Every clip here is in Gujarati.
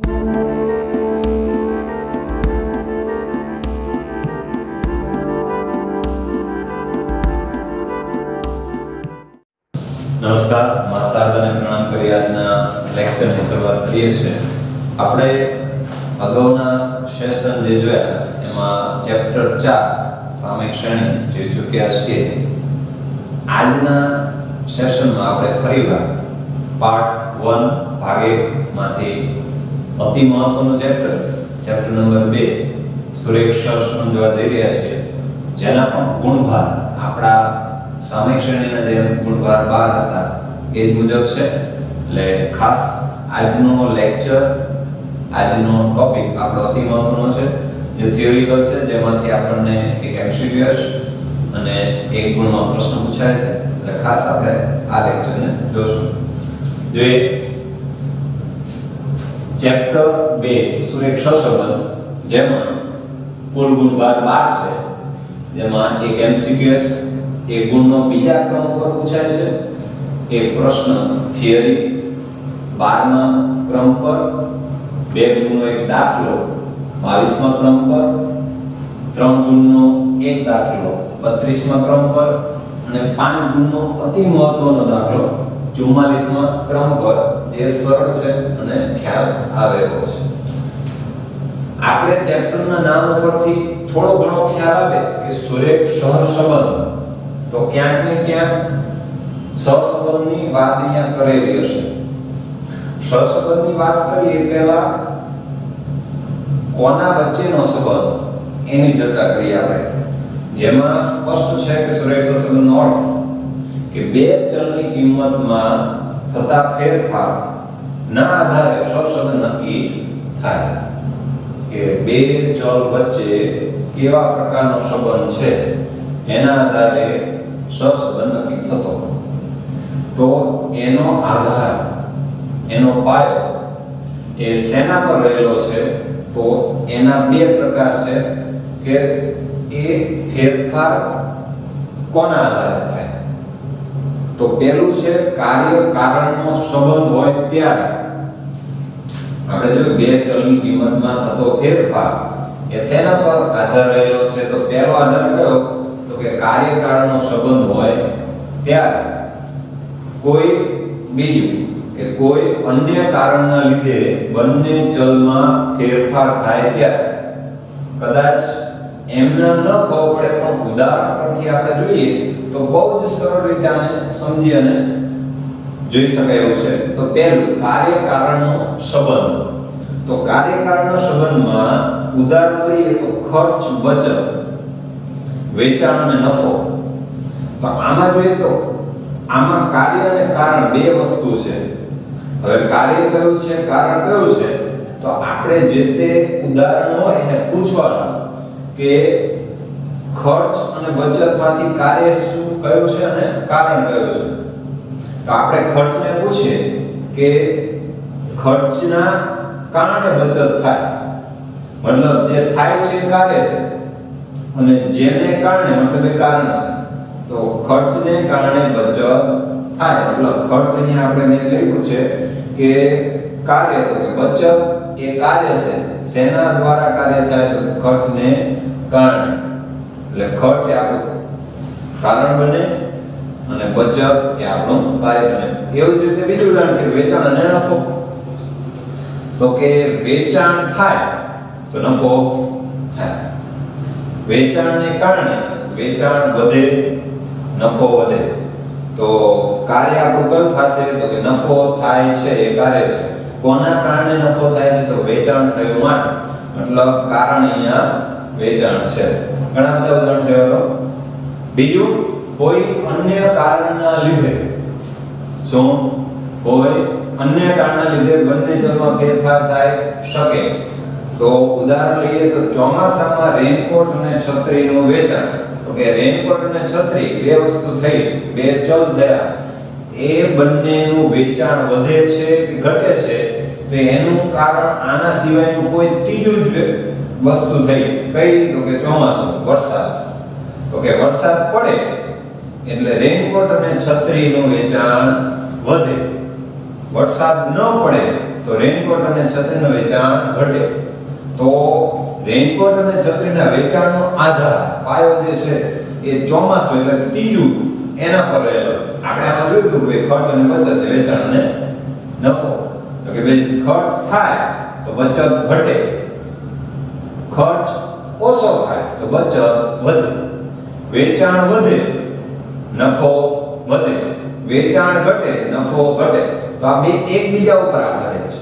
નમસ્કાર, માસાર્દને પ્રણામ કરી આજના લેક્ચરની શરૂઆત કરીએ છીએ. આપણે અગાઉના સેશન જે જોયા એમાં ચેપ્ટર 4 સામયિક શ્રેણી જોઈ ચૂક્યા છીએ. આજના સેશનમાં આપણે ફરીવાર પાર્ટ 1 ભાગ 1 માંથી અતિ મહત્વનું ચેપ્ટર નંબર 2 સુરેખ શાસન જોવા જઈ રહ્યા છીએ, જેના પણ ગુણભાર આપણા સામયિક શ્રેણીના જે ગુણભાર 12 હતા એ જ મુજબ છે. એટલે ખાસ આજનો લેક્ચર, આજનો ટોપિક આપણો અતિ મહત્વનો છે, જે થિયોરિકલ છે, જેમાંથી આપણને એક એમસીક્યુએસ અને એક ગુણમાં પ્રશ્ન પૂછાય છે. એટલે ખાસ આપણે આ લેક્ચરને જોશું. જોઈએ ચેપ્ટર 2 સુરેખ સહસંબંધ, જેમાં કુલ ગુણભાર 12 છે, જેમાં એક એમસીક્યુએસ એક ગુણનો બીજા ક્રમ ઉપર પૂછાય છે, એક પ્રશ્ન થિયરી 12મા ક્રમ પર, બે ગુણનો એક દાખલો 22મા ક્રમ પર, ત્રણ ગુણનો એક દાખલો 32મા ક્રમ પર અને પાંચ ગુણનો અતિ મહત્વનો દાખલો 44મા ક્રમ પર, જે સરળ છે અને ખ્યાલ આવે એવો છે. આપણે ચેપ્ટરના નામ ઉપરથી થોડો ઘણો ખ્યાલ આવે કે સુરેખ સહસંબંધ, તો ક્યાંક ને ક્યાંક સહસંબંધની વાત અહીંયા કરેલી હશે. સહસંબંધની વાત કરીએ પહેલા કોના વચ્ચેનો સંબંધ એની ચર્ચા કરીએ આપણે, જેમાં સ્પષ્ટ છે કે સુરેખ સહસંબંધનો અર્થ કે બે ચલની કિંમતમાં થતા ફેરફાર ના આધારે સહસંબંધ નક્કી થાય. કે બે ચલ વચ્ચે કેવા પ્રકારનો સંબંધ છે એના આધારે સહસંબંધ નક્કી થતો. તો એનો આધાર, એનો પાયો એ શેના પર રહેલો છે? તો એના બે પ્રકાર છે કે એ ફેરફાર કોના આધારે થાય. તો પહેલું છે કાર્ય કારણનો સંબંધ હોય ત્યારે. આપણે જો બે ચલની કિંમતમાં થતો ફેરફાર એ શેના પર આધાર રહેલો છે? તો પહેલો આધાર કયો? તો કે કાર્ય કારણનો સંબંધ હોય ત્યારે. કોઈ બીજું કે કોઈ અન્ય કારણના લીધે બંને ચલમાં ફેરફાર થાય ત્યારે. કદાચ એમને ન ખબર પડે, પણ ઉદાહરણ પરથી આપણે જોઈએ તો બહુ જ સરળ રીતે આને સમજી અને જોઈ શકાય એવું છે. તો પહેલું કાર્ય કારણનો સંબંધ. તો કાર્ય કારણના સંબંધમાં ઉદાહરણ લઈએ તો ખર્ચ બચત, વેચાણ અને નફો. તો આમાં જોઈએ તો આમાં કાર્ય અને કારણ બે વસ્તુ છે. હવે કાર્ય કયું છે, કારણ કયું છે? તો આપણે જે તે ઉદાહરણ હોય એને પૂછવાનું કે ખર્ચ અને બચતમાંથી કાર્ય શું કયું છે અને કારણ કયું છે. તો આપણે ખર્ચને પૂછીએ કે ખર્ચના કારણે બચત થાય, મતલબ જે થાય છે કાર્ય છે, અને જેને કારણે મતલબ એ કારણ છે. તો ખર્ચને કારણે બચત થાય, મતલબ ખર્ચ અહીંયા આપણે મેં લખ્યું છે કે કાર્ય, તો કે બચત એ કાર્ય છે, શેના દ્વારા કાર્ય થાય? તો ખર્ચને કારણે. એટલે ખર્ચ એ આપણું કારણ બને અને બચત એ આપણું કાર્ય બને. એવું જ રીતે બીજું ઉદાહરણ છે વેચાણ અને નફો. તો કે વેચાણ થાય તો નફો થાય. વેચાણને કારણે વેચાણ વધે, નફો વધે. તો કાર્ય આપણું કયું થશે? તો કે નફો થાય છે એ કાર્ય છે. કોના કારણે નફો થાય છે? તો વેચાણ થયું માટે, મતલબ કારણ અહીંયા વેચાણ છે. ઘણા બધા ઉદાહરણ છે. તો બીજું કોઈ અન્ય કારણના લીધે, શું કોઈ અન્ય કારણના લીધે બંને ચલમાં ફેરફાર થાય શકે. તો ઉદાહરણ લઈએ તો ચોમાસામાં રેનકોટ અને છત્રીનું વેચાણ. તો કે રેનકોટ અને છત્રી બે વસ્તુ થઈ, બે ચલ થયા, એ બંનેનું વેચાણ વધે છે કે ઘટે છે? તો એનું કારણ આના સિવાયનું કોઈ ત્રીજું જ વસ્તુ થઈ. કઈ? તો કે ચોમાસું, વરસાદ. તો કે વરસાદ પડે એટલે રેનકોટ અને છત્રીનું વેચાણ વધે. વરસાદ ન પડે તો રેનકોટ અને છત્રીનું વેચાણ ઘટે. તો રેનકોટ અને છત્રીના વેચાણનો આધાર પાયો જે છે એ ચોમાસું એટલે ત્રીજું એના પર રહેલો. આપણે આમાં જોયું હતું કે ખર્ચ અને બચત, વેચાણ અને નફો. તો કે ભાઈ ખર્ચ થાય તો બચત ઘટે, ખર્ચ ઓછો થાય તો બચત વધે, વેચાણ વધે નફો વધે, વેચાણ ઘટે નફો ઘટે. તો આ બે એકબીજા ઉપર આધારિત છે,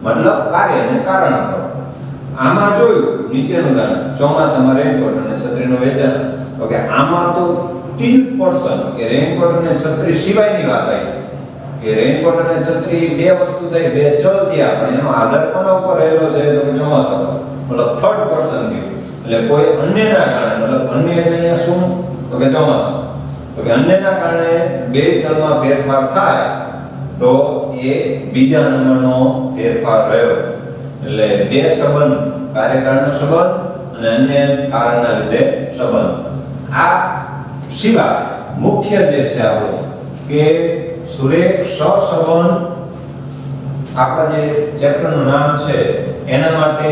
મતલબ કાર્ય અને કારણ પર. આમાં જોયું નીચેનું ઉદાહરણ, ચોમાસામાં રેનકોટ અને છત્રીનું વેચાણ. તો કે આમાં તો ત્રીજું પર્સન કે રેનકોટ અને છત્રી સિવાયની વાત આવી કે રેનકોટ અને છત્રી બે વસ્તુ થઈ, બે ચલ થયા, પણ એનો આધાર કોના ઉપર રહેલો છે તો કે ચોમાસા પર, મતલબ થર્ડ પર્સન થયું. એટલે કોઈ અન્યના કારણે, મતલબ અન્ય એટલે અહીંયા શું તો કે ચોમાસું. તો કે અન્યના કારણે બે ચલમાં ફેરફાર થાય તો એ બીજા નંબરનો ફેરફાર રહ્યો. એટલે બે સંબંધ, કાર્યકારણનો સંબંધ અને અન્ય કારણના લીધે સંબંધ. આ સિવાય મુખ્ય જે છે આપણો કે સુરેખ સહસંબંધ, આપણા જે ચેપ્ટરનું નામ છે એના માટે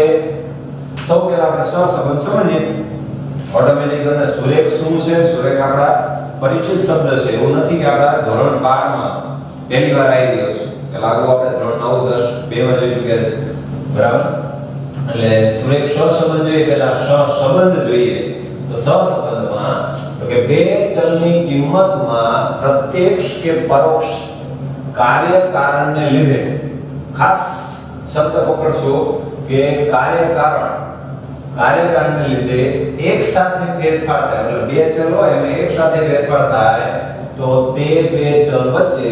સૌ પહેલા આપણે સહસંબંધ સમજીએ. ઓટોમેટિક અને સુરેખ શું છે? સુરેખ આપણા પરિચિત શબ્દ છે, એવું નથી કે આપણા ધોરણ 12 માં પહેલી વાર આવી ગયો છે. પેલા આગળ આપણે ધોરણ 9, 10 બેમાં જોઈ ચૂક્યા છે, બરાબર? એટલે સુરેખ સહસંબંધ જોઈએ, પહેલા સહસંબંધ જોઈએ. તો સહસંબંધમાં તો કે બે ચલની કિંમતમાં પ્રત્યક્ષ કે પરોક્ષ કાર્ય કારણને લીધે, ખાસ શબ્દ પકડશો કે કાર્યકારણને લીધે એક સાથે ફેરફાર થાય. એટલે બે ચલ હોય એમાં એક સાથે ફેરફાર થાય તો તે બે ચલ વચ્ચે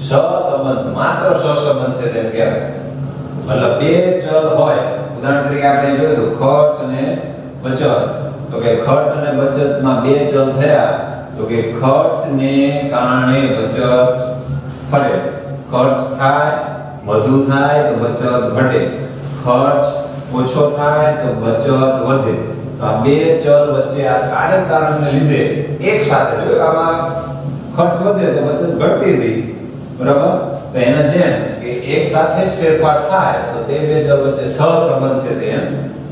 સહસંબંધ, માત્ર સહસંબંધ છે તેમ કહેવાય. મતલબ બે ચલ હોય, ઉદાહરણ તરીકે આપણે જોયું તો ખર્ચ અને બચત. તો કે ખર્ચ અને બચતમાં બે ચલ થયા તો કે ખર્ચને કારણે બચત ફરે, ખર્ચ થાય વધુ થાય તો બચત ઘટે, ખર્ચ ઓછો થાય તો બચત વધે. તો આ બે ચલ વચ્ચે આ કાર્યકારણને લીધે એક સાથે, જો આમાં ખર્ચ વધે તો બચત ઘટતી હતી, બરાબર? તો એના જેમ કે એક સાથે જ ફેરફાર થાય તો તે બે ચલ વચ્ચે સહસંબંધ છે તેમ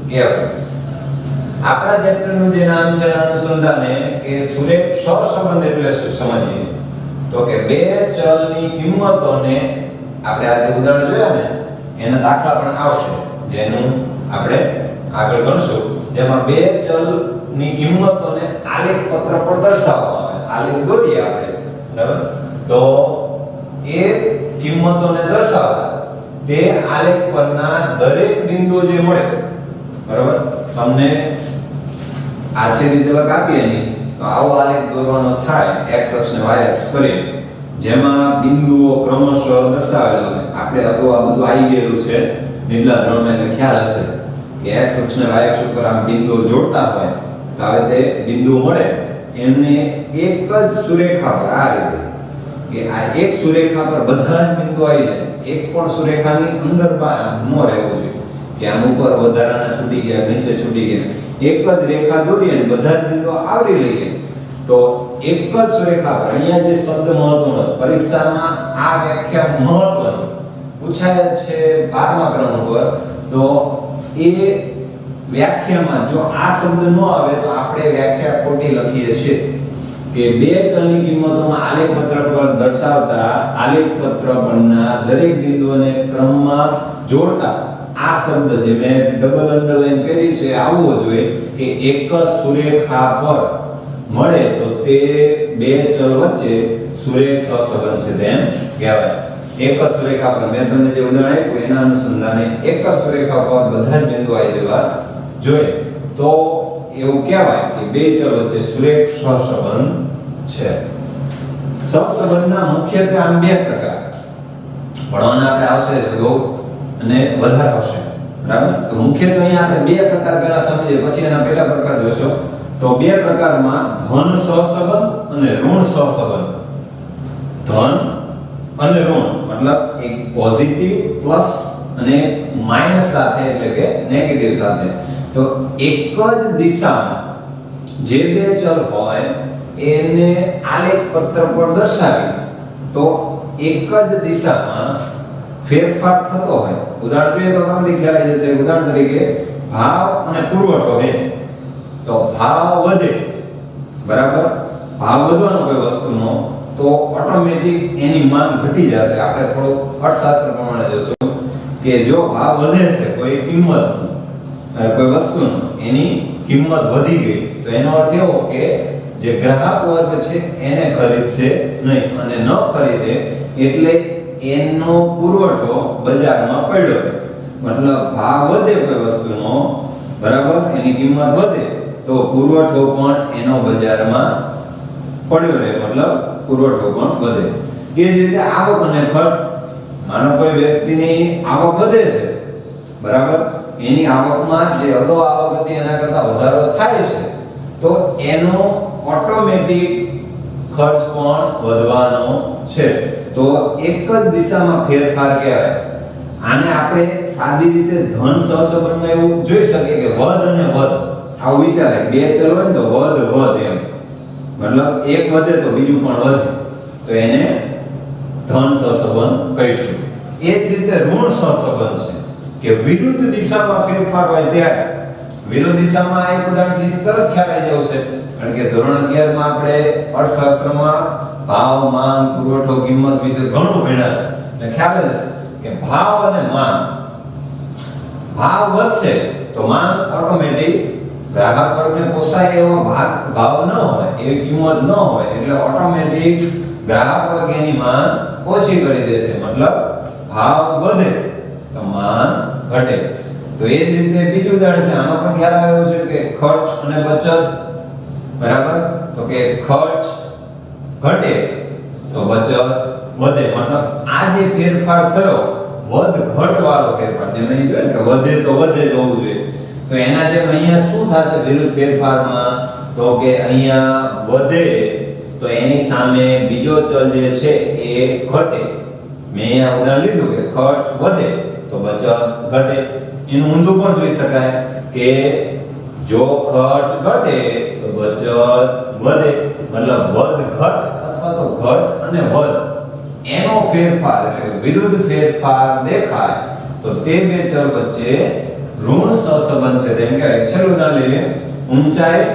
કહેવાય. આપણા ચેપ્ટરનું જે નામ છે અનુસંધાને કે સુરેખ સહસંબંધ એટલે શું સમજીએ. તો કે બે ચલની કિંમતોને, આપણે આજે ઉદાહરણ જોયા ને એના દાખલા પણ આવશે જેનું આપણે આગળ ગણશું, જેમાં બે ચલની કિંમતોને આલેખ પત્ર પર દર્શાવવામાં આવે. આલેખ દોરીએ આપણે, બરાબર? તો એ કિંમતોને દર્શાવતા તે આલેખ પરના દરેક બિંદુઓ જે મળે, બરાબર? તમને આ છે રીતે આપીએ નહીં તો આવો આલેખ દોરવાનો થાય x અક્ષ ને y અક્ષ કરી, જેમાં બિંદુઓ ક્રમશઃ દર્શાવેલા હોય. આપણે અગાઉ આ બધું આવી ગયેલું છે નીચલા ધોરણમાં, એટલે ખ્યાલ હશે કે x અક્ષ ને y અક્ષ ઉપર આમ બિંદુઓ જોડતા હોય તો હવે તે બિંદુ મળે એમને એક જ સુરેખા પર, આ રીતે કે આ એક સુરેખા પર બધા જ બિંદુ આવી જાય. એક પણ સુરેખાની અંદર બહાર ન રહેવું જોઈએ કે આમ ઉપર વધારાના છૂટી ગયા, નીચે છૂટી ગયા. એક જ રેખા દોરીએ અને બધા જ બિંદુઓ આવરી લઈએ તો એક જ સુરેખા પર. અહીંયા જે શબ્દ મહત્વનો છે, પરીક્ષામાં આ વ્યાખ્યા મહત્વની પૂછાય છે 12મા ક્રમ ઉપર. તો એ વ્યાખ્યામાં જો આ શબ્દ ન આવે તો આપણે વ્યાખ્યા ખોટી લખીએ છીએ કે બે ચલની કિંમતોમાં આલેખ પત્ર પર દર્શાવતા આલેખ પત્ર પરના દરેક બિંદુઓને ક્રમમાં જોડતા આ શબ્દ જે મેં ડબલ અંડરલાઈન કરી છે આવવો જોઈએ કે એક જ સુરેખા પર મળે તો તે બે ચલ વચ્ચે સુરેખ સહસંબંધ છે તેમ કહેવાય. એક જ સુરેખા પર, મેં તમને જે ઉદાહરણ આપ્યું એના અનુસંધાને એક જ સુરેખા પર બધા જ બિંદુ આવી જવા જોઈએ તો એવું કહેવાય કે બે ચલ વચ્ચે સુરેખ સહસંબંધ છે. સહસંબંધના મુખ્યત્વે આમ બે પ્રકાર ભણવાના આપણે આવશે અગાઉ અને વધારે આવશે, બરાબર? તો મુખ્યત્વે અહીંયા આપણે બે પ્રકાર પહેલા સમજીએ, પછી એના પેટા પ્રકાર જોશો. તો બે પ્રકારમાં ધન સહસંબંધ અને ઋણ સહસંબંધ. ધન અને ઋણ મતલબ એક પોઝિટિવ પ્લસ અને માઈનસ સાથે, એટલે કે નેગેટિવ સાથે. તો એક જ દિશામાં જે બે ચલ હોય એને આલેખ પત્ર પર દર્શાવી તો એક જ દિશામાં ફેરફાર થતો હોય, ઉદાહરણ જોઈએ તો તમને ખ્યાલ આવી જશે. ઉદાહરણ તરીકે ભાવ અને પુરવઠો છે, તો ભાવ વધે, બરાબર, ભાવ વધવાનો કોઈ વસ્તુનો, તો ઓટોમેટિક એની માંગ ઘટી જશે. આપણે થોડું અર્થશાસ્ત્ર પ્રમાણે જોશું કે જો ભાવ વધે છે કોઈ કિંમત, કોઈ વસ્તુનો, એની કિંમત વધી ગઈ, તો એનો અર્થ એવો કે જે ગ્રાહક વર્ગ છે એને ખરીદશે નહીં, અને ન ખરીદે એટલે એનો પુરવઠો બજારમાં પડ્યો રહે. મતલબ ભાવ વધે કોઈ વસ્તુનો, બરાબર, એની કિંમત વધે તો પુરવઠો પણ એનો બજારમાં પડ્યો રહે, મતલબ પુરવઠો પણ વધે. એ જ રીતે આવક અને ખર્ચ. માનો કોઈ વ્યક્તિની આવક વધે છે, બરાબર, એની આવકમાં જે અગાઉ આવક હતી એના કરતાં વધારો થાય છે, તો એનો ઓટોમેટિક ખર્ચ પણ વધવાનો છે. તો એક જ દિશામાં ફેરફાર કહેવાય. આને આપણે સાદી રીતે ધન સહસંબંધમાં એવું જોઈ શકીએ કે વધ અને વધ, આવું વિચારે બે ચલ હોય ને તો વધ એમ, મતલબ એક વધે તો બીજું પણ વધે, તો એને ધન સહસંબંધ કહીશું. એ જ રીતે ઋણ સહસંબંધ છે કે વિરુદ્ધ દિશામાં ફેરફાર હોય ત્યારે. વિરુદ્ધ દિશામાં એક ઉદાહરણથી તરત ખ્યાલ આવી જશે, કારણ કે ધોરણ 11 માં આપણે અર્થશાસ્ત્રમાં ભાવ, માંગ, પુરવઠો, કિંમત વિશે ઘણું ભણ્યા છે, એટલે ખ્યાલ જ હશે કે ભાવ અને માંગ. ભાવ વધશે તો માંગ ઓટોમેટિક ગ્રાહક વર્ગને પોસાય એવો ભાવ ન હોય, એવી કિંમત ન હોય, એટલે ઓટોમેટિક ગ્રાહક વર્ગ એની માંગ ઓછી કરી દેશે. મતલબ ભાવ વધે તો માંગ ઘટે. તો એ જ રીતે બીજું ઉદાહરણ છે, આમાં પણ ખ્યાલ આવ્યો છે કે ખર્ચ અને બચત, બરાબર, તો કે ખર્ચ ઘટે તો બચત વધે. મતલબ આ જે ફેરફાર થયો વધ ઘટ વાળો ફેરફાર, જેમ અહીં જોયું કે વધે તો વધે જ હોવું જોઈએ, તો એના જેમ અહીંયા શું થશે વિરુદ્ધ ફેરફારમાં, તો કે અહીંયા વધે તો એની સામે બીજો ચલ જે છે એ ઘટે. મેં અહીંયા ઉદાહરણ લીધું કે ખર્ચ વધે તો બચત ઘટે. એનું ઊંધું પણ જોઈ શકાય કે જો ખર્ચ ઘટે તો બચત વધે. મતલબ વધ ઘટ અથવા તો ઘટ અને વધ એનો ફેરફાર એટલે વિરુદ્ધ ફેરફાર દેખાય તો તે બે ચલ વચ્ચે ઋણ સહસંબંધ છે. તેમ કે છેલ્લું ઉદાહરણ લઈએ, ઊંચાઈ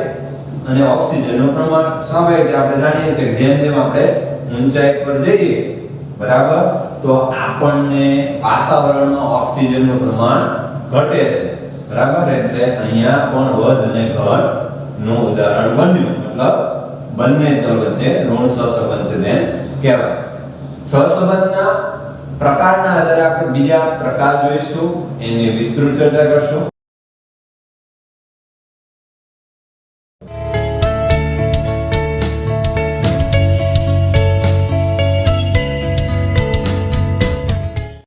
અને ઓક્સિજનનું પ્રમાણ. સ્વાભાવિક છે, આપણે જાણીએ છીએ કે જેમ જેમ આપણે ઊંચાઈ પર જઈએ, બરાબર, તો આપણને વાતાવરણમાં ઓક્સિજનનું પ્રમાણ ઘટે છે, બરાબર, એટલે અહીંયા પણ વધ અને ઘટ નું ઉદાહરણ બન્યું. મતલબ બંને ચલ વચ્ચે ઋણ સહસંબંધ છે તેમ કહેવાય. સહસંબંધના પ્રકારના આધારે આપણે બીજા પ્રકાર જોઈશું, એની વિસ્તૃત ચર્ચા કરશું.